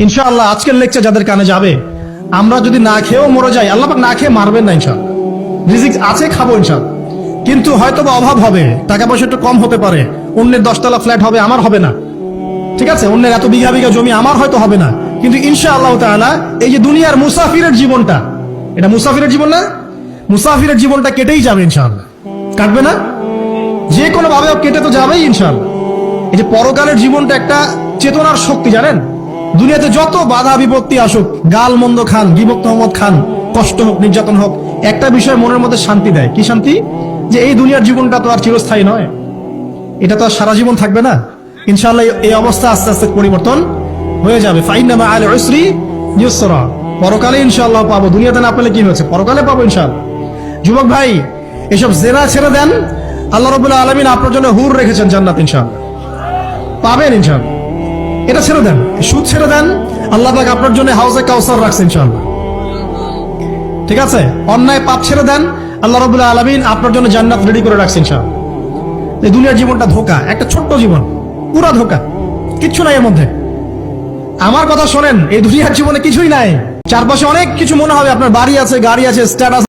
ইনশাআল্লাহ আজকের লেকচার যাদের কানে যাবে, আমরা যদি না খেয়েও মরে যাই, আল্লাহ পাক না খেয়ে মারবেন না ইনশাআল্লাহ। রিজিক আছে, খাবো ইনশাআল্লাহ। কিন্তু হয়তো বা অভাব হবে, টাকা পয়সা একটু কম হতে পারে, অন্যের 10 তলা ফ্ল্যাট হবে, আমার হবে না, ঠিক আছে, অন্যের এত বিঘা বিঘা জমি আমার হয়তো হবে না। কিন্তু ইনশাআল্লাহ তাআলা এই যে দুনিয়ার মুসাফিরের জীবনটা, এটা মুসাফিরের জীবন না, মুসাফিরের জীবনটা কেটেই যাবে ইনশাআল্লাহ। কাটবে না? যে কোনো ভাবে কেটে তো যাবেই ইনশাআল্লাহ। এই যে পরকালের জীবনটা একটা চেতনার শক্তি, জানেন, দুনিয়াতে যত বাধা বিপত্তি আসুক, গাল মন্দ খান, গীবত তহমত খান, কষ্ট হোক, নির্যাতন হোক, একটা বিষয় মনের মধ্যে শান্তি দেয়। কি শান্তি? যে এই দুনিয়ার জীবনটা তো আর চিরস্থায়ী নয়, এটা তো আর সারা জীবন থাকবে না। ইনশাআল্লাহ এই অবস্থা আস্তে আস্তে পরিবর্তন হয়ে যাবে। ফাইন্না মা'আল উসরি ইউসরা, পরকালে ইনশাআল্লাহ পাবো, দুনিয়াতে না পেলে কি হয়েছে, পরকালে পাবো ইনশাআল্লাহ। যুবক ভাই, এসব জেনা ছেড়ে দেন, আল্লাহ রাব্বুল আলামিন আপনার জন্য হুর রেখেছেন জান্নাত, ইনশাআল্লাহ পাবেন ইনশাআল্লাহ। এটা ছেড়ে দেন, সুদ ছেড়ে দেন, আল্লাহ পাক আপনার জন্য হাউজে কাউসার রাখছেন ইনশাআল্লাহ, ঠিক আছে। অন্যায় পাপ ছেড়ে দেন, আল্লাহ রাব্বুল আলামিন আপনার জন্য জান্নাত রেডি করে রাখছেন ইনশাআল্লাহ। এই দুনিয়ার জীবনটা ধোঁকা, একটা ছোট্ট জীবন, পুরা ধোঁকা, কিচ্ছু নাই এর মধ্যে। আমার কথা শোনেন, এই দুনিয়ার জীবনে কিছুই নাই। চারপাশে অনেক কিছু মনে হবে, আপনার বাড়ি আছে, গাড়ি আছে, স্ট্যাটাস